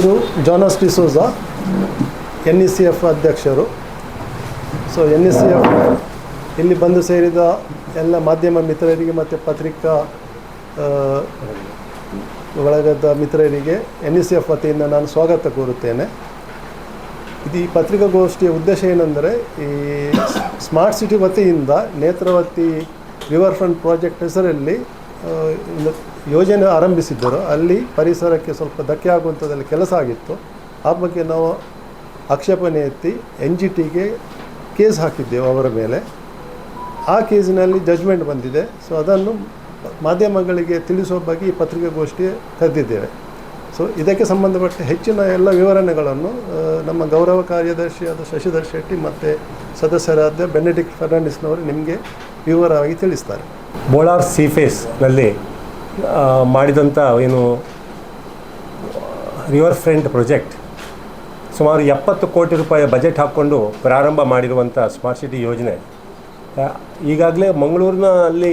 ಇವರು Janus D'Souza NECF ಅಧ್ಯಕ್ಷರು. So NECF ಇಲ್ಲಿ ಬಂದು ಸೇರಿದ ಎಲ್ಲ ಮಾಧ್ಯಮ ಮಿತ್ರರಿಗೆ ಮತ್ತು ಪತ್ರಿಕಾ ಒಳಗದ ಮಿತ್ರರಿಗೆ NECF ವತಿಯಿಂದ ನಾನು ಸ್ವಾಗತ ಕೋರುತ್ತೇನೆ. ಇದು ಈ ಪತ್ರಿಕಾಗೋಷ್ಠಿಯ ಉದ್ದೇಶ ಏನೆಂದರೆ, ಈ ಸ್ಮಾರ್ಟ್ ಸಿಟಿ ವತಿಯಿಂದ ನೇತ್ರಾವತಿ ರಿವರ್ ಫ್ರಂಟ್ ಪ್ರಾಜೆಕ್ಟ್ ಹೆಸರಲ್ಲಿ ಯೋಜನೆ ಆರಂಭಿಸಿದ್ದರು. ಅಲ್ಲಿ ಪರಿಸರಕ್ಕೆ ಸ್ವಲ್ಪ ಧಕ್ಕೆ ಆಗುವಂಥದ್ದಲ್ಲಿ ಕೆಲಸ ಆಗಿತ್ತು. ಆ ಬಗ್ಗೆ ನಾವು ಆಕ್ಷೇಪಣೆ ಎತ್ತಿ NGTಗೆ ಕೇಸ್ ಹಾಕಿದ್ದೆವು ಅವರ ಮೇಲೆ. ಆ ಕೇಸಿನಲ್ಲಿ ಜಡ್ಜ್ಮೆಂಟ್ ಬಂದಿದೆ. ಸೊ ಅದನ್ನು ಮಾಧ್ಯಮಗಳಿಗೆ ತಿಳಿಸುವ ಬಗ್ಗೆ ಈ ಪತ್ರಿಕಾಗೋಷ್ಠಿ ಕರೆದಿದ್ದೇವೆ. ಸೊ ಇದಕ್ಕೆ ಸಂಬಂಧಪಟ್ಟ ಹೆಚ್ಚಿನ ಎಲ್ಲ ವಿವರಣೆಗಳನ್ನು ನಮ್ಮ ಗೌರವ ಕಾರ್ಯದರ್ಶಿಯಾದ ಶಶಿಧರ್ ಶೆಟ್ಟಿ ಮತ್ತು ಸದಸ್ಯರಾದ ಬೆನೆಡಿಕ್ಟ್ ಫರ್ನಾಂಡಿಸ್ನವರು ನಿಮಗೆ ವಿವರವಾಗಿ ತಿಳಿಸ್ತಾರೆ. ಬೋಳಾರ್ ಸೀಫೇಸ್ನಲ್ಲಿ ಮಾಡಿದಂಥ ಏನು ರಿವರ್ ಫ್ರಂಟ್ ಪ್ರಾಜೆಕ್ಟ್ ಸುಮಾರು 70 ಕೋಟಿ ರೂಪಾಯಿ ಬಜೆಟ್ ಹಾಕ್ಕೊಂಡು ಪ್ರಾರಂಭ ಮಾಡಿರುವಂಥ ಸ್ಮಾರ್ಟ್ ಸಿಟಿ ಯೋಜನೆ ಈಗಾಗಲೇ ಮಂಗಳೂರಿನಲ್ಲಿ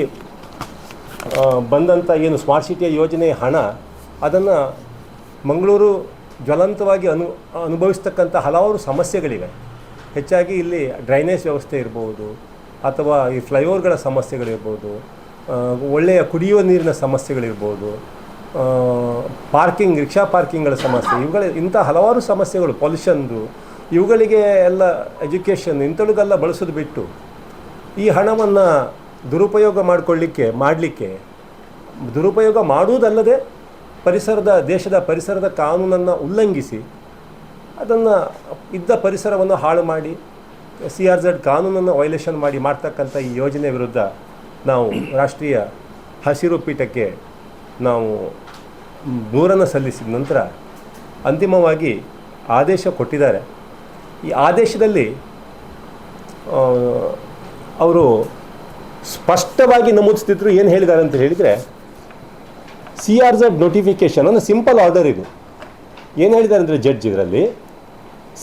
ಬಂದಂಥ ಏನು ಸ್ಮಾರ್ಟ್ ಸಿಟಿಯ ಯೋಜನೆ ಹಣ ಅದನ್ನು ಮಂಗಳೂರು ಜ್ವಲಂತವಾಗಿ ಅನುಭವಿಸ್ತಕ್ಕಂಥ ಹಲವಾರು ಸಮಸ್ಯೆಗಳಿವೆ. ಹೆಚ್ಚಾಗಿ ಇಲ್ಲಿ ಡ್ರೈನೇಜ್ ವ್ಯವಸ್ಥೆ ಇರ್ಬೋದು, ಅಥವಾ ಈ ಫ್ಲೈಓವರ್ಗಳ ಸಮಸ್ಯೆಗಳಿರ್ಬೋದು, ಒಳ್ಳೆಯ ಕುಡಿಯುವ ನೀರಿನ ಸಮಸ್ಯೆಗಳಿರ್ಬೋದು, ಪಾರ್ಕಿಂಗ್ ರಿಕ್ಷಾ ಪಾರ್ಕಿಂಗ್ಗಳ ಸಮಸ್ಯೆ, ಇಂಥ ಹಲವಾರು ಸಮಸ್ಯೆಗಳು, ಪೊಲ್ಯೂಷನ್ದು, ಇವುಗಳಿಗೆ ಎಲ್ಲ ಎಜುಕೇಷನ್ ಇಂಥವುಗಳಿಗೆಲ್ಲ ಬಳಸೋದು ಬಿಟ್ಟು ಈ ಹಣವನ್ನು ದುರುಪಯೋಗ ಮಾಡಲಿಕ್ಕೆ ದುರುಪಯೋಗ ಮಾಡುವುದಲ್ಲದೆ ದೇಶದ ಪರಿಸರದ ಕಾನೂನನ್ನು ಉಲ್ಲಂಘಿಸಿ ಅದನ್ನು ಇದ್ದ ಪರಿಸರವನ್ನು ಹಾಳು ಮಾಡಿ CRZ ಕಾನೂನನ್ನು ವೈಲೇಷನ್ ಮಾಡ್ತಕ್ಕಂಥ ಈ ಯೋಜನೆ ವಿರುದ್ಧ ನಾವು ರಾಷ್ಟ್ರೀಯ ಹಸಿರು ಪೀಠಕ್ಕೆ ನಾವು ದೂರನ್ನು ಸಲ್ಲಿಸಿದ ನಂತರ ಅಂತಿಮವಾಗಿ ಆದೇಶ ಕೊಟ್ಟಿದ್ದಾರೆ. ಈ ಆದೇಶದಲ್ಲಿ ಅವರು ಸ್ಪಷ್ಟವಾಗಿ ನಮೂದಿಸ್ತಿದ್ರು. ಏನು ಹೇಳಿದ್ದಾರೆ ಅಂತ ಹೇಳಿದರೆ, CRZ ನೋಟಿಫಿಕೇಷನ್ ಅಂದರೆ ಸಿಂಪಲ್ ಆರ್ಡರ್ ಇದು. ಏನು ಹೇಳಿದ್ದಾರೆ ಅಂದರೆ ಜಡ್ಜ್ ಇದರಲ್ಲಿ,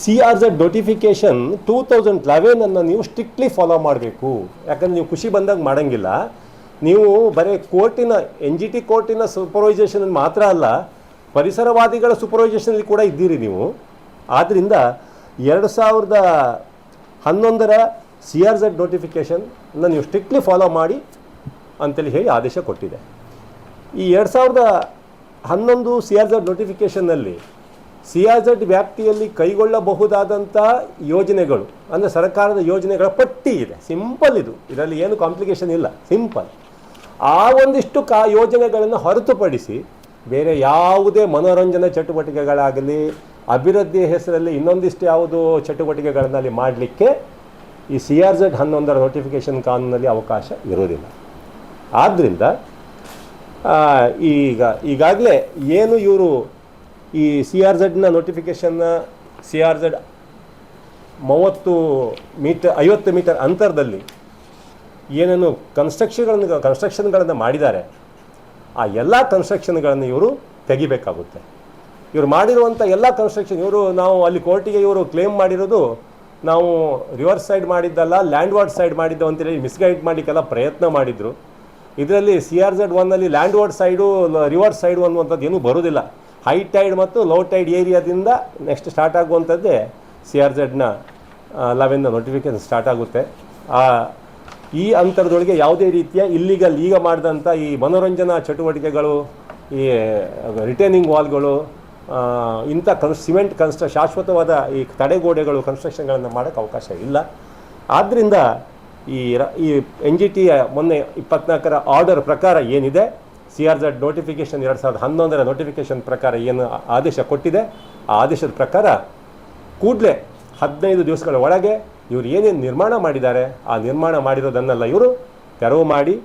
CRZ ನೋಟಿಫಿಕೇಷನ್ 2011 ನೀವು ಸ್ಟ್ರಿಕ್ಟ್ಲಿ ಫಾಲೋ ಮಾಡಬೇಕು. ಯಾಕಂದರೆ ನೀವು ಖುಷಿ ಬಂದಾಗ ಮಾಡೋಂಗಿಲ್ಲ. ನೀವು ಬರೀ NGT ಕೋರ್ಟಿನ ಸೂಪರ್ವೈಸೇಷನ್ ಮಾತ್ರ ಅಲ್ಲ, ಪರಿಸರವಾದಿಗಳ ಸೂಪರ್ವೈಸೇಷನಲ್ಲಿ ಕೂಡ ಇದ್ದೀರಿ ನೀವು. ಆದ್ದರಿಂದ 2011 CRZ ನೋಟಿಫಿಕೇಷನ್ನ ನೀವು ಸ್ಟ್ರಿಕ್ಟ್ಲಿ ಫಾಲೋ ಮಾಡಿ ಅಂತೇಳಿ ಹೇಳಿ ಆದೇಶ ಕೊಟ್ಟಿದೆ. ಈ 2011 CRZ ನೋಟಿಫಿಕೇಷನ್ನಲ್ಲಿ CRZ ವ್ಯಾಪ್ತಿಯಲ್ಲಿ ಕೈಗೊಳ್ಳಬಹುದಾದಂಥ ಯೋಜನೆಗಳು ಅಂದರೆ ಸರ್ಕಾರದ ಯೋಜನೆಗಳ ಪಟ್ಟಿ ಇದೆ. ಸಿಂಪಲ್ ಇದರಲ್ಲಿ ಏನು ಕಾಂಪ್ಲಿಕೇಶನ್ ಇಲ್ಲ, ಸಿಂಪಲ್. ಆ ಒಂದಿಷ್ಟು ಯೋಜನೆಗಳನ್ನು ಹೊರತುಪಡಿಸಿ ಬೇರೆ ಯಾವುದೇ ಮನೋರಂಜನಾ ಚಟುವಟಿಕೆಗಳಾಗಲಿ, ಅಭಿವೃದ್ಧಿ ಹೆಸರಲ್ಲಿ ಇನ್ನೊಂದಿಷ್ಟು ಯಾವುದೋ ಚಟುವಟಿಕೆಗಳಲ್ಲಿ ಮಾಡಲಿಕ್ಕೆ ಈ CRZ 11 ನೋಟಿಫಿಕೇಷನ್ ಕಾನೂನಲ್ಲಿ ಅವಕಾಶ ಇರೋದಿಲ್ಲ. ಆದ್ದರಿಂದ ಈಗಾಗಲೇ ಏನು ಇವರು ಈ CRZನ ನೋಟಿಫಿಕೇಷನ್ನ CRZ 50 ಮೀಟರ್ ಅಂತರದಲ್ಲಿ ಏನೇನು ಕನ್ಸ್ಟ್ರಕ್ಷನ್ಗಳನ್ನು ಮಾಡಿದ್ದಾರೆ, ಆ ಎಲ್ಲ ಕನ್ಸ್ಟ್ರಕ್ಷನ್ಗಳನ್ನು ಇವರು ತೆಗಿಬೇಕಾಗುತ್ತೆ. ಇವರು ಮಾಡಿರುವಂಥ ಎಲ್ಲ ನಾವು ಅಲ್ಲಿ ಕೋರ್ಟಿಗೆ ಇವರು ಕ್ಲೇಮ್ ಮಾಡಿರೋದು, ನಾವು ರಿವರ್ಸ್ ಸೈಡ್ ಮಾಡಿದ್ದಲ್ಲ, ಲ್ಯಾಂಡ್ವಾರ್ಡ್ ಸೈಡ್ ಮಾಡಿದ್ದು ಅಂತೇಳಿ ಮಿಸ್ಗೈಡ್ ಮಾಡಲಿಕ್ಕೆಲ್ಲ ಪ್ರಯತ್ನ ಮಾಡಿದರು. ಇದರಲ್ಲಿ CRZ 1ನಲ್ಲಿ ಲ್ಯಾಂಡ್ವಾರ್ಡ್ ಸೈಡು ರಿವರ್ಸ್ ಸೈಡು ಅನ್ನುವಂಥದ್ದು ಏನೂ ಬರೋದಿಲ್ಲ. ಹೈ ಟೈಡ್ ಮತ್ತು ಲೋ ಟೈಡ್ ಏರಿಯಾದಿಂದ ನೆಕ್ಸ್ಟ್ ಸ್ಟಾರ್ಟ್ ಆಗುವಂಥದ್ದೇ CRZನ 11 ನೋಟಿಫಿಕೇಷನ್ ಸ್ಟಾರ್ಟ್ ಆಗುತ್ತೆ. ಈ ಅಂತರದೊಳಗೆ ಯಾವುದೇ ರೀತಿಯ ಇಲ್ಲಿಗಲ್ ಈಗ ಮಾಡಿದಂಥ ಈ ಮನೋರಂಜನಾ ಚಟುವಟಿಕೆಗಳು, ಈ ರಿಟೈನಿಂಗ್ ವಾಲ್ಗಳು, ಇಂಥ ಸಿಮೆಂಟ್ ಶಾಶ್ವತವಾದ ಈ ತಡೆಗೋಡೆಗಳು ಕನ್ಸ್ಟ್ರಕ್ಷನ್ಗಳನ್ನು ಮಾಡೋಕ್ಕೆ ಅವಕಾಶ ಇಲ್ಲ. ಆದ್ದರಿಂದ ಈ NGTಯ ಮೊನ್ನೆ 24ರ ಆರ್ಡರ್ ಪ್ರಕಾರ ಏನಿದೆ, CRZ ನೋಟಿಫಿಕೇಷನ್ 2011 ನೋಟಿಫಿಕೇಷನ್ ಪ್ರಕಾರ ಏನು ಆದೇಶ ಕೊಟ್ಟಿದೆ, ಆ ಆದೇಶದ ಪ್ರಕಾರ ಕೂಡಲೇ 15 ದಿವಸಗಳ ಒಳಗೆ ಇವರು ಏನೇನು ನಿರ್ಮಾಣ ಮಾಡಿದ್ದಾರೆ ಆ ನಿರ್ಮಾಣ ಮಾಡಿರೋದನ್ನೆಲ್ಲ ಇವರು ತೆರವು ಮಾಡಿ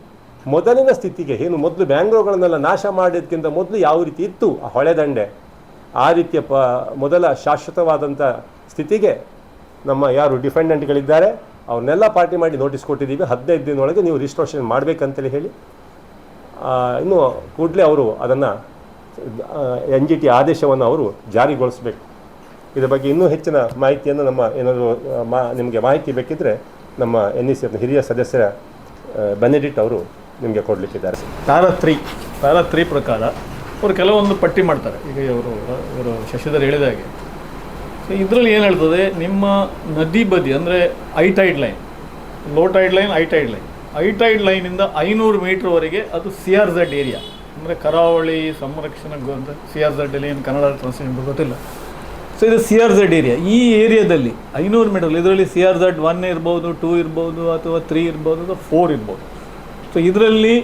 ಮೊದಲಿನ ಸ್ಥಿತಿಗೆ, ಏನು ಮೊದಲು ಬ್ಯಾಂಗ್ಳೂರುಗಳನ್ನೆಲ್ಲ ನಾಶ ಮಾಡೋದಕ್ಕಿಂತ ಮೊದಲು ಯಾವ ರೀತಿ ಇತ್ತು ಆ ಹೊಳೆದಂಡೆ, ಆ ರೀತಿಯ ಮೊದಲ ಶಾಶ್ವತವಾದಂಥ ಸ್ಥಿತಿಗೆ ನಮ್ಮ ಯಾರು ಡಿಫೆಂಡೆಂಟ್ಗಳಿದ್ದಾರೆ ಅವ್ರನ್ನೆಲ್ಲ ಪಾರ್ಟಿ ಮಾಡಿ ನೋಟಿಸ್ ಕೊಟ್ಟಿದ್ದೀವಿ. 15 ದಿನದೊಳಗೆ ನೀವು ರಿಜಿಸ್ಟ್ರೇಷನ್ ಮಾಡಬೇಕಂತೇಳಿ ಹೇಳಿ ಇನ್ನು ಕೂಡಲೇ ಅವರು ಅದನ್ನು NGT ಆದೇಶವನ್ನು ಅವರು ಜಾರಿಗೊಳಿಸಬೇಕು. ಇದರ ಬಗ್ಗೆ ಇನ್ನೂ ಹೆಚ್ಚಿನ ಮಾಹಿತಿಯನ್ನು ಏನಾದರೂ ನಿಮಗೆ ಮಾಹಿತಿ ಬೇಕಿದ್ದರೆ ನಮ್ಮ NECF ಹಿರಿಯ ಸದಸ್ಯರ ಬೆನೆಡಿಕ್ಟ್ ಅವರು ನಿಮಗೆ ಕೊಡಲಿಕ್ಕಿದ್ದಾರೆ. ಪ್ಯಾರಾ 3 ಪ್ರಕಾರ ಅವರು ಕೆಲವೊಂದು ಪಟ್ಟಿ ಮಾಡ್ತಾರೆ. ಈಗ ಇವರು ಶಶಿಧರ್ ಹೇಳಿದ ಹಾಗೆ, ಸೊ ಇದರಲ್ಲಿ ಏನು ಹೇಳ್ತದೆ, ನಿಮ್ಮ ನದಿ ಬದಿ ಅಂದರೆ ಐಟೈಡ್ ಲೈನ್, ಲೋ ಟೈಡ್ ಲೈನ್, ಐಟೈಡ್ ಲೈನಿಂದ 500 ಮೀಟ್ರ್ವರೆಗೆ ಅದು CRZ ಏರಿಯಾ, ಅಂದರೆ ಕರಾವಳಿ ಸಂರಕ್ಷಣಾ ಅಂತ CRZ ಅಲ್ಲಿ ಏನು ಕನ್ನಡ ಟ್ರಾನ್ಸ್ಲೇಷನ್ ಗೊತ್ತಿಲ್ಲ. ಸೊ ಇದು CRZ ಏರಿಯಾ. ಈ ಏರಿಯಾದಲ್ಲಿ 500 ಮೀಟರ್, ಇದರಲ್ಲಿ CRZ 1 ಇರ್ಬೋದು, 2 ಇರ್ಬೋದು, ಅಥವಾ 3 ಇರ್ಬೋದು, ಅಥವಾ 4 ಇರ್ಬೋದು. ಸೊ ಇದರಲ್ಲಿ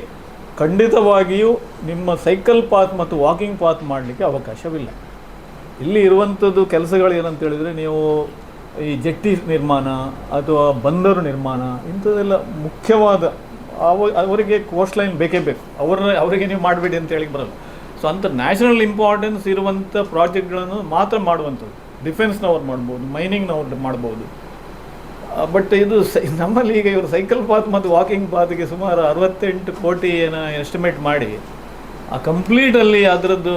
ಖಂಡಿತವಾಗಿಯೂ ನಿಮ್ಮ ಸೈಕಲ್ ಪಾತ್ ಮತ್ತು ವಾಕಿಂಗ್ ಪಾತ್ ಮಾಡಲಿಕ್ಕೆ ಅವಕಾಶವಿಲ್ಲ. ಇಲ್ಲಿ ಇರುವಂಥದ್ದು ಕೆಲಸಗಳು ಏನಂತ ಹೇಳಿದರೆ, ನೀವು ಈ ಜೆಟ್ಟಿ ನಿರ್ಮಾಣ ಅಥವಾ ಬಂದರು ನಿರ್ಮಾಣ ಇಂಥದ್ದೆಲ್ಲ ಮುಖ್ಯವಾದ ಅವರಿಗೆ ಕೋಸ್ಟ್ ಲೈನ್ ಬೇಕೇ ಬೇಕು. ಅವರಿಗೆ ನೀವು ಮಾಡಬೇಡಿ ಅಂತ ಹೇಳಿ ಬರಲ್ಲ. ಸೊ ಅಂಥ ನ್ಯಾಷನಲ್ ಇಂಪಾರ್ಟೆನ್ಸ್ ಇರುವಂಥ ಪ್ರಾಜೆಕ್ಟ್ಗಳನ್ನು ಮಾತ್ರ ಮಾಡುವಂಥದ್ದು. ಡಿಫೆನ್ಸ್ನವ್ರು ಮಾಡ್ಬೋದು, ಮೈನಿಂಗ್ನವ್ರು ಮಾಡ್ಬೋದು. ಬಟ್ ಇದು ನಮ್ಮಲ್ಲಿ ಈಗ ಇವರು ಸೈಕಲ್ ಪಾತ್ ಮತ್ತು ವಾಕಿಂಗ್ ಪಾತ್ಗೆ ಸುಮಾರು 68 ಕೋಟಿ ಏನೋ ಎಸ್ಟಿಮೇಟ್ ಮಾಡಿ ಆ ಕಂಪ್ಲೀಟಲ್ಲಿ ಅದರದ್ದು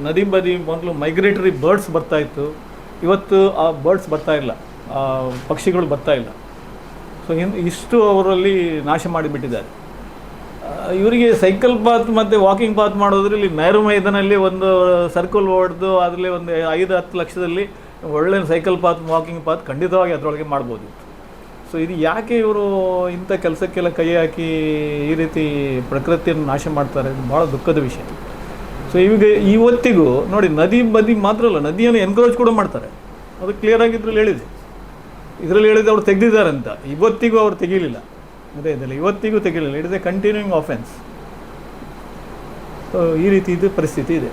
ನದಿ ಬದಿ ಮೊದಲು ಮೈಗ್ರೇಟರಿ ಬರ್ಡ್ಸ್ ಬರ್ತಾಯಿತ್ತು. ಇವತ್ತು ಆ ಬರ್ಡ್ಸ್ ಬರ್ತಾ ಇಲ್ಲ, ಪಕ್ಷಿಗಳು ಬರ್ತಾ ಇಲ್ಲ. ಸೊ ಇಷ್ಟು ಅವರಲ್ಲಿ ನಾಶ ಮಾಡಿಬಿಟ್ಟಿದ್ದಾರೆ. ಇವರಿಗೆ ಸೈಕಲ್ ಪಾತ್ ಮತ್ತು ವಾಕಿಂಗ್ ಪಾತ್ ಮಾಡೋದ್ರಲ್ಲಿ ನೆಹರು ಮೈದಾನಲ್ಲಿ ಒಂದು ಸರ್ಕಲ್ ಹೊಡೆದು ಅದರಲ್ಲಿ ಒಂದು 5-10 ಲಕ್ಷದಲ್ಲಿ ಒಳ್ಳೆಯ ಸೈಕಲ್ ಪಾತ್, ವಾಕಿಂಗ್ ಪಾತ್ ಖಂಡಿತವಾಗಿ ಅದರೊಳಗೆ ಮಾಡ್ಬೋದು. ಸೊ ಇದು ಯಾಕೆ ಇವರು ಇಂಥ ಕೆಲಸಕ್ಕೆಲ್ಲ ಕೈ ಹಾಕಿ ಈ ರೀತಿ ಪ್ರಕೃತಿಯನ್ನು ನಾಶ ಮಾಡ್ತಾರೆ, ಇದು ಭಾಳ ದುಃಖದ ವಿಷಯ. ಸೊ ಈಗ ಇವತ್ತಿಗೂ ನೋಡಿ, ನದಿ ಬದಿ ಮಾತ್ರ ಅಲ್ಲ, ನದಿಯನ್ನು ಎನ್ಕರೇಜ್ ಕೂಡ ಮಾಡ್ತಾರೆ. ಅದು ಕ್ಲಿಯರಾಗಿ ಇದರಲ್ಲಿ ಹೇಳಿದೆ ಅವ್ರು ತೆಗೆದಿದ್ದಾರೆ ಅಂತ. ಇವತ್ತಿಗೂ ಅವ್ರು ತೆಗೀಲಿಲ್ಲ, ಅದೇ ಇದಲ್ಲ, ಇವತ್ತಿಗೂ ತೆಗೀಲಿಲ್ಲ. It is a continuing offence. So ಈ ರೀತಿ ಇದು ಪರಿಸ್ಥಿತಿ ಇದೆ.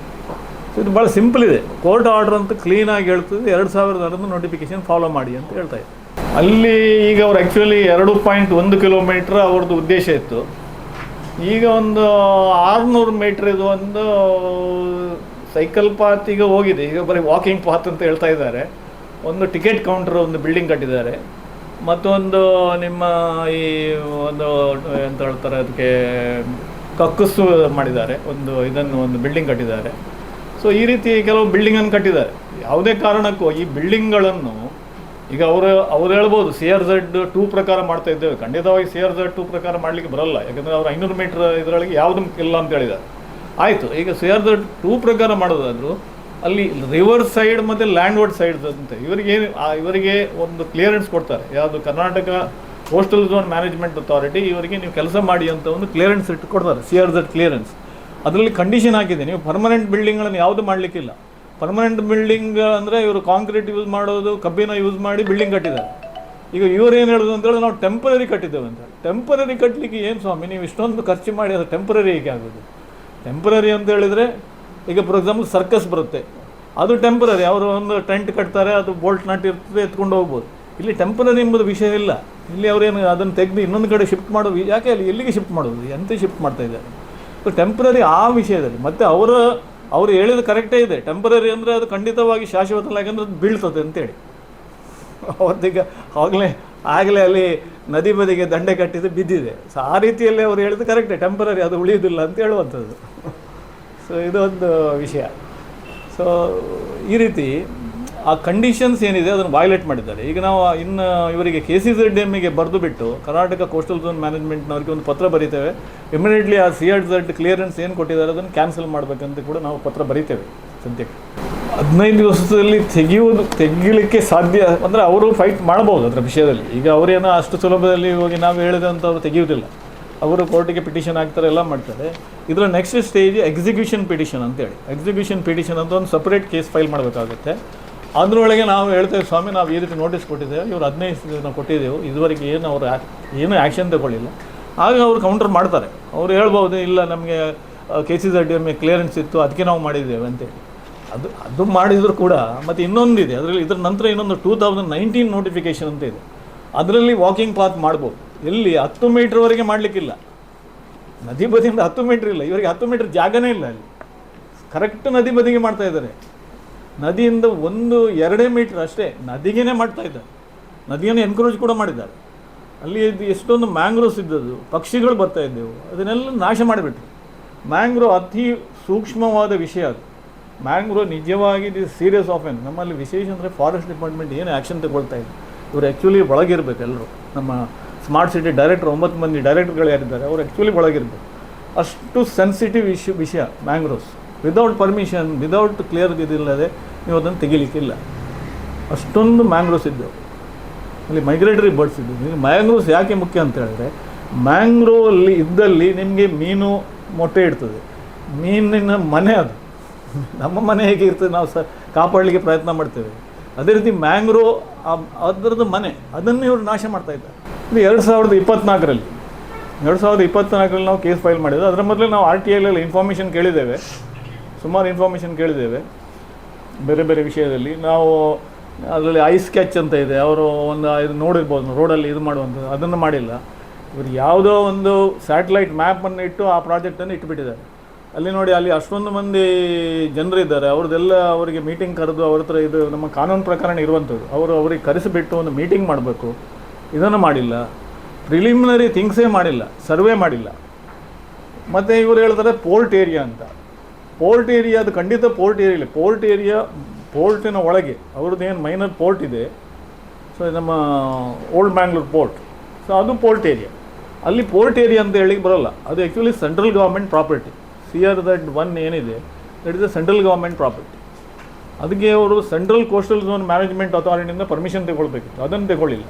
ಸೊ ಇದು ಭಾಳ ಸಿಂಪಲ್ ಇದೆ. ಕೋರ್ಟ್ ಆರ್ಡರ್ ಅಂತ ಕ್ಲೀನಾಗಿ ಹೇಳ್ತದೆ, 2006 ನೋಟಿಫಿಕೇಶನ್ ಫಾಲೋ ಮಾಡಿ ಅಂತ ಹೇಳ್ತಾ ಇದೆ. ಅಲ್ಲಿ ಈಗ ಅವ್ರು ಆ್ಯಕ್ಚುಲಿ 2.1 ಕಿಲೋಮೀಟ್ರ್ ಅವ್ರದ್ದು ಉದ್ದೇಶ ಇತ್ತು. ಈಗ ಒಂದು 600 ಮೀಟ್ರ್ ಇದು ಒಂದು ಸೈಕಲ್ ಪಾತ್ ಈಗ ಹೋಗಿದೆ. ಈಗ ಬರೀ ವಾಕಿಂಗ್ ಪಾತ್ ಅಂತ ಹೇಳ್ತಾ ಇದ್ದಾರೆ. ಒಂದು ಟಿಕೆಟ್ ಕೌಂಟರ್ ಒಂದು ಬಿಲ್ಡಿಂಗ್ ಕಟ್ಟಿದ್ದಾರೆ, ಮತ್ತೊಂದು ನಿಮ್ಮ ಈ ಒಂದು ಎಂತ ಹೇಳ್ತಾರೆ ಅದಕ್ಕೆ ಕಕ್ಕಸ್ಸು ಮಾಡಿದ್ದಾರೆ, ಒಂದು ಬಿಲ್ಡಿಂಗ್ ಕಟ್ಟಿದ್ದಾರೆ. ಸೊ ಈ ರೀತಿ ಕೆಲವು ಬಿಲ್ಡಿಂಗನ್ನು ಕಟ್ಟಿದ್ದಾರೆ. ಯಾವುದೇ ಕಾರಣಕ್ಕೂ ಈ ಬಿಲ್ಡಿಂಗ್ಗಳನ್ನು ಈಗ ಅವ್ರು ಹೇಳ್ಬೋದು CRZ 2 ಪ್ರಕಾರ ಮಾಡ್ತಾ ಇದ್ದೇವೆ. ಖಂಡಿತವಾಗಿ CRZ 2 ಪ್ರಕಾರ ಮಾಡಲಿಕ್ಕೆ ಬರಲ್ಲ, ಯಾಕಂದರೆ ಅವ್ರು 500 ಮೀಟ್ರ್ ಇದರೊಳಗೆ ಯಾವುದೂ ಇಲ್ಲ ಅಂತ ಹೇಳಿದ್ದಾರೆ. ಆಯಿತು, ಈಗ CRZ 2 ಪ್ರಕಾರ ಮಾಡೋದಾದರೂ ಅಲ್ಲಿ ರಿವರ್ ಸೈಡ್ ಮತ್ತು ಲ್ಯಾಂಡ್ವರ್ಡ್ ಸೈಡ್ ಅಂತ ಇವರಿಗೆ ಒಂದು ಕ್ಲಿಯರೆನ್ಸ್ ಕೊಡ್ತಾರೆ. ಯಾವುದು Karnataka coastal zone management authority ಇವರಿಗೆ ನೀವು ಕೆಲಸ ಮಾಡಿ ಅಂತ ಒಂದು ಕ್ಲಿಯರೆನ್ಸ್ ಇಟ್ಟು ಕೊಡ್ತಾರೆ, CRZ ಕ್ಲಿಯರೆನ್ಸ್. ಅದರಲ್ಲಿ ಕಂಡೀಷನ್ ಹಾಕಿದೆ, ನೀವು ಪರ್ಮನೆಂಟ್ ಬಿಲ್ಡಿಂಗ್ಗಳನ್ನು ಯಾವುದು ಮಾಡಲಿಕ್ಕಿಲ್ಲ. ಪರ್ಮನೆಂಟ್ ಬಿಲ್ಡಿಂಗ್ ಅಂದರೆ ಇವರು ಕಾಂಕ್ರೀಟ್ ಯೂಸ್ ಮಾಡೋದು, ಕಬ್ಬಿನ ಯೂಸ್ ಮಾಡಿ ಬಿಲ್ಡಿಂಗ್ ಕಟ್ಟಿದ್ದಾರೆ. ಈಗ ಇವರು ಏನು ಹೇಳೋದು ಅಂತ ಹೇಳಿದ್ರೆ, ನಾವು ಟೆಂಪರರಿ ಕಟ್ಟಿದ್ದೇವೆ ಅಂತ. ಟೆಂಪರರಿ ಕಟ್ಟಲಿಕ್ಕೆ ಏನು ಸ್ವಾಮಿ, ನೀವು ಇಷ್ಟೊಂದು ಖರ್ಚು ಮಾಡಿ ಅದು ಟೆಂಪರರಿ ಹೇಗೆ ಆಗೋದು? ಟೆಂಪರರಿ ಅಂತ ಹೇಳಿದರೆ, ಈಗ ಫಾರ್ ಎಕ್ಸಾಂಪಲ್ ಸರ್ಕಸ್ ಬರುತ್ತೆ, ಅದು ಟೆಂಪರರಿ. ಅವರು ಒಂದು ಟೆಂಟ್ ಕಟ್ತಾರೆ, ಅದು ಬೋಲ್ಟ್ ನಟ್ ಇರ್ತದೆ, ಎತ್ಕೊಂಡು ಹೋಗ್ಬೋದು. ಇಲ್ಲಿ ಟೆಂಪರರಿ ಎಂಬುದು ವಿಷಯ ಇಲ್ಲ. ಇಲ್ಲಿ ಅವರೇನು ಅದನ್ನು ತೆಗೆದು ಇನ್ನೊಂದು ಕಡೆ ಶಿಫ್ಟ್ ಮಾಡೋದು, ಯಾಕೆ ಅಲ್ಲಿ ಎಲ್ಲಿಗೆ ಶಿಫ್ಟ್ ಮಾಡೋದು, ಎಂತ ಶಿಫ್ಟ್ ಮಾಡ್ತಾ ಇದ್ದಾರೆ? ಸೊ ಟೆಂಪರರಿ ಆ ವಿಷಯದಲ್ಲಿ. ಮತ್ತು ಅವರು ಹೇಳಿದ ಕರೆಕ್ಟೇ ಇದೆ, ಟೆಂಪರರಿ ಅಂದರೆ ಅದು ಖಂಡಿತವಾಗಿ ಶಾಶ್ವತ ಅಲ್ಲ, ಯಾಕಂದರೆ ಅದು ಬೀಳ್ತದೆ ಅಂತೇಳಿ. ಅವತ್ತೀಗ ಆಗಲೇ ಅಲ್ಲಿ ನದಿ ಬದಿಗೆ ದಂಡೆ ಕಟ್ಟಿದ್ದು ಬಿದ್ದಿದೆ. ಸೊ ಆ ರೀತಿಯಲ್ಲಿ ಅವರು ಹೇಳಿದ್ದು ಕರೆಕ್ಟೇ, ಟೆಂಪರರಿ, ಅದು ಉಳಿಯೋದಿಲ್ಲ ಅಂತ ಹೇಳುವಂಥದ್ದು. ಸೊ ಇದೊಂದು ವಿಷಯ. ಸೊ ಈ ರೀತಿ ಆ ಕಂಡೀಷನ್ಸ್ ಏನಿದೆ ಅದನ್ನು ವೈಲೇಟ್ ಮಾಡಿದ್ದಾರೆ. ಈಗ ನಾವು ಇನ್ನು ಇವರಿಗೆ KCZMಗೆ ಬರೆದು ಬಿಟ್ಟು ಕರ್ನಾಟಕ ಕೋಸ್ಟಲ್ ಝೋನ್ ಮ್ಯಾನೇಜ್ಮೆಂಟ್ನವ್ರಿಗೆ ಒಂದು ಪತ್ರ ಬರೀತೇವೆ, ಇಮಿಡಿಯೇಟ್ಲಿ ಆ CRZ ಕ್ಲಿಯರೆನ್ಸ್ ಏನು ಕೊಟ್ಟಿದ್ದಾರೆ ಅದನ್ನು ಕ್ಯಾನ್ಸಲ್ ಮಾಡಬೇಕಂತ ಕೂಡ ನಾವು ಪತ್ರ ಬರೀತೇವೆ. ಸದ್ಯಕ್ಕೆ 15 ದಿವಸದಲ್ಲಿ ತೆಗೀಲಿಕ್ಕೆ ಸಾಧ್ಯ ಅಂದರೆ ಅವರು ಫೈಟ್ ಮಾಡ್ಬೋದು ಅದರ ವಿಷಯದಲ್ಲಿ. ಈಗ ಅವರೇನೋ ಅಷ್ಟು ಸುಲಭದಲ್ಲಿ ಹೋಗಿ ನಾವು ಹೇಳಿದಂಥವ್ರು ತೆಗೆಯುವುದಿಲ್ಲ. ಅವರು ಕೋರ್ಟಿಗೆ ಪಿಟಿಷನ್ ಹಾಕ್ತಾರೆ, ಎಲ್ಲ ಮಾಡ್ತಾರೆ. ಇದರ ನೆಕ್ಸ್ಟ್ ಸ್ಟೇಜ್ ಎಕ್ಸಿಕ್ಯೂಷನ್ ಪಿಟಿಷನ್ ಅಂತೇಳಿ. ಎಕ್ಸಿಕ್ಯೂಷನ್ ಪಿಟಿಷನ್ ಅಂತ ಒಂದು ಸಪ್ರೇಟ್ ಕೇಸ್ ಫೈಲ್ ಮಾಡಬೇಕಾಗುತ್ತೆ. ಅದರೊಳಗೆ ನಾವು ಹೇಳ್ತೇವೆ, ಸ್ವಾಮಿ ನಾವು ಈ ರೀತಿ ನೋಟಿಸ್ ಕೊಟ್ಟಿದ್ದೇವೆ, ಇವರು 15 ದಿನ ಕೊಟ್ಟಿದ್ದೆವು, ಇದುವರೆಗೆ ಏನು ಅವರು ಏನೂ ಆ್ಯಕ್ಷನ್ ತಗೊಳ್ಳಿಲ್ಲ. ಆಗ ಅವರು ಕೌಂಟರ್ ಮಾಡ್ತಾರೆ. ಅವರು ಹೇಳ್ಬೋದು, ಇಲ್ಲ ನಮಗೆ KCZM ಕ್ಲಿಯರೆನ್ಸ್ ಇತ್ತು, ಅದಕ್ಕೆ ನಾವು ಮಾಡಿದ್ದೇವೆ ಅಂತೇಳಿ. ಅದು ಮಾಡಿದರೂ ಕೂಡ ಮತ್ತು ಇನ್ನೊಂದಿದೆ ಅದರಲ್ಲಿ. ಇದರ ನಂತರ ಇನ್ನೊಂದು 2019 ನೋಟಿಫಿಕೇಷನ್ ಅಂತ ಇದೆ. ಅದರಲ್ಲಿ ವಾಕಿಂಗ್ ಪಾತ್ ಮಾಡ್ಬೋದು. ಎಲ್ಲಿ 10 ಮೀಟ್ರ್ವರೆಗೆ ಮಾಡಲಿಕ್ಕಿಲ್ಲ, ನದಿ ಬದಿಯಿಂದ 10 ಮೀಟ್ರ್ ಇಲ್ಲ. ಇವರಿಗೆ 10 ಮೀಟ್ರ್ ಜಾಗನೇ ಇಲ್ಲ ಅಲ್ಲಿ. ಕರೆಕ್ಟ್ ನದಿ ಬದಿಗೆ ಮಾಡ್ತಾ ಇದ್ದಾರೆ. ನದಿಯಿಂದ 1-2 ಮೀಟ್ರ್ ಅಷ್ಟೇ ನದಿಗೇ ಮಾಡ್ತಾ ಇದ್ದಾರೆ. ನದಿಯನ್ನು ಎನ್ಕರೇಜ್ ಕೂಡ ಮಾಡಿದ್ದಾರೆ. ಅಲ್ಲಿ ಎಷ್ಟೊಂದು ಮ್ಯಾಂಗ್ರೋವ್ಸ್ ಇದ್ದದ್ದು, ಪಕ್ಷಿಗಳು ಬರ್ತಾ ಇದ್ದೆವು, ಅದನ್ನೆಲ್ಲ ನಾಶ ಮಾಡಿಬಿಟ್ರು. ಮ್ಯಾಂಗ್ರೋವ್ ಅತಿ ಸೂಕ್ಷ್ಮವಾದ ವಿಷಯ ಅದು. ಮ್ಯಾಂಗ್ರೋವ್ ನಿಜವಾಗಿ ಇದು ಸೀರಿಯಸ್ ಆಫೆನ್ಸ್. ನಮ್ಮಲ್ಲಿ ವಿಶೇಷ ಅಂದರೆ ಫಾರೆಸ್ಟ್ ಡಿಪಾರ್ಟ್ಮೆಂಟ್ ಏನು ಆ್ಯಕ್ಷನ್ ತಗೊಳ್ತಾ ಇದೆ. ಇವರು ಆ್ಯಕ್ಚುಲಿ ಒಳಗಿರ್ಬೇಕು ಎಲ್ಲರೂ. ನಮ್ಮ ಸ್ಮಾರ್ಟ್ ಸಿಟಿ ಡೈರೆಕ್ಟರ್ 9 ಮಂದಿ ಡೈರೆಕ್ಟರ್ಗಳು ಯಾರಿದ್ದಾರೆ ಅವರು ಆ್ಯಕ್ಚುಲಿ ಒಳಗಿರ್ಬೇಕು. ಅಷ್ಟು ಸೆನ್ಸಿಟಿವ್ ವಿಷಯ mangroves. Without permission, without clear ಇದಿಲ್ಲದೆ ನೀವು ಅದನ್ನು ತೆಗಿಲಿಕ್ಕಿಲ್ಲ. ಅಷ್ಟೊಂದು ಮ್ಯಾಂಗ್ರೋವ್ಸ್ ಇದ್ದವು, ಅಲ್ಲಿ ಮೈಗ್ರೇಟರಿ ಬರ್ಡ್ಸ್ ಇದ್ದವು. ಈಗ ಮ್ಯಾಂಗ್ರೋವ್ಸ್ ಯಾಕೆ ಮುಖ್ಯ ಅಂತ ಹೇಳಿದ್ರೆ, ಮ್ಯಾಂಗ್ರೋವ್ ಅಲ್ಲಿ ಇದ್ದಲ್ಲಿ ನಿಮಗೆ ಮೀನು ಮೊಟ್ಟೆ ಇಡ್ತದೆ, ಮೀನಿನ ಮನೆ ಅದು. ನಮ್ಮ ಮನೆ ಹೇಗೆ ಇರ್ತದೆ ನಾವು ಕಾಪಾಡಲಿಕ್ಕೆ ಪ್ರಯತ್ನ ಮಾಡ್ತೇವೆ, ಅದೇ ರೀತಿ ಮ್ಯಾಂಗ್ರೋವ್ ಅದರದ್ದು ಮನೆ, ಅದನ್ನು ಇವರು ನಾಶ ಮಾಡ್ತಾಯಿದ್ದಾರೆ. ಇದು 2024ರಲ್ಲಿ ನಾವು ಕೇಸ್ ಫೈಲ್ ಮಾಡಿದ್ವಿ. ಅದರ ಮೊದಲೇ ನಾವು RTIಯಲ್ಲಿ ಇನ್ಫಾರ್ಮೇಷನ್ ಕೇಳಿದ್ದೇವೆ, ಸುಮಾರು ಇನ್ಫಾರ್ಮೇಷನ್ ಕೇಳಿದ್ದೇವೆ ಬೇರೆ ಬೇರೆ ವಿಷಯದಲ್ಲಿ. ನಾವು ಅದರಲ್ಲಿ ಐಸ್ ಕ್ಯಾಚ್ ಅಂತ ಇದೆ, ಅವರು ಒಂದು ಇದು ನೋಡಿರ್ಬೋದು ರೋಡಲ್ಲಿ ಇದು ಮಾಡುವಂಥದ್ದು, ಅದನ್ನು ಮಾಡಿಲ್ಲ. ಇವರು ಯಾವುದೋ ಒಂದು ಸ್ಯಾಟಲೈಟ್ ಮ್ಯಾಪನ್ನು ಇಟ್ಟು ಆ ಪ್ರಾಜೆಕ್ಟನ್ನು ಇಟ್ಟುಬಿಟ್ಟಿದ್ದಾರೆ. ಅಲ್ಲಿ ನೋಡಿ, ಅಲ್ಲಿ ಅಷ್ಟೊಂದು ಮಂದಿ ಜನರಿದ್ದಾರೆ, ಅವ್ರದ್ದೆಲ್ಲ ಅವರಿಗೆ ಮೀಟಿಂಗ್ ಕರೆದು ಅವ್ರ ಹತ್ರ ಇದು ನಮ್ಮ ಕಾನೂನು ಪ್ರಕರಣ ಇರುವಂಥದ್ದು, ಅವರಿಗೆ ಕರೆಸಿಬಿಟ್ಟು ಒಂದು ಮೀಟಿಂಗ್ ಮಾಡಬೇಕು. ಇದನ್ನು ಮಾಡಿಲ್ಲ, ಪ್ರಿಲಿಮಿನರಿ ಥಿಂಗ್ಸೇ ಮಾಡಿಲ್ಲ, ಸರ್ವೆ ಮಾಡಿಲ್ಲ. ಮತ್ತು ಇವರು ಹೇಳ್ತಾರೆ ಪೋರ್ಟ್ ಏರಿಯಾ ಅಂತ. ಪೋರ್ಟ್ ಏರಿಯಾ ಅದು ಖಂಡಿತ ಪೋರ್ಟ್ ಏರಿಯಾ ಇಲ್ಲ. ಪೋರ್ಟ್ ಏರಿಯಾ ಪೋರ್ಟಿನ ಒಳಗೆ ಅವ್ರದ್ದು ಏನು ಮೈನರ್ ಪೋರ್ಟ್ ಇದೆ, ಸೊ ನಮ್ಮ ಓಲ್ಡ್ ಬ್ಯಾಂಗ್ಳೂರ್ ಪೋರ್ಟ್, ಸೊ ಅದು ಪೋರ್ಟ್ ಏರಿಯಾ. ಅಲ್ಲಿ ಪೋರ್ಟ್ ಏರಿಯಾ ಅಂತ ಹೇಳಿಕ್ಕೆ ಬರೋಲ್ಲ, ಅದು actually central government property. CRZ1 ಏನಿದೆ that is a central government property. ಅದಕ್ಕೆ ಅವರು ಸೆಂಟ್ರಲ್ ಕೋಸ್ಟಲ್ ಝೋನ್ ಮ್ಯಾನೇಜ್ಮೆಂಟ್ ಅಥಾರಿಟಿಯಿಂದ ಪರ್ಮಿಷನ್ ತಗೊಳ್ಬೇಕಿತ್ತು, ಅದನ್ನು ತಗೊಳ್ಳಿಲ್ಲ.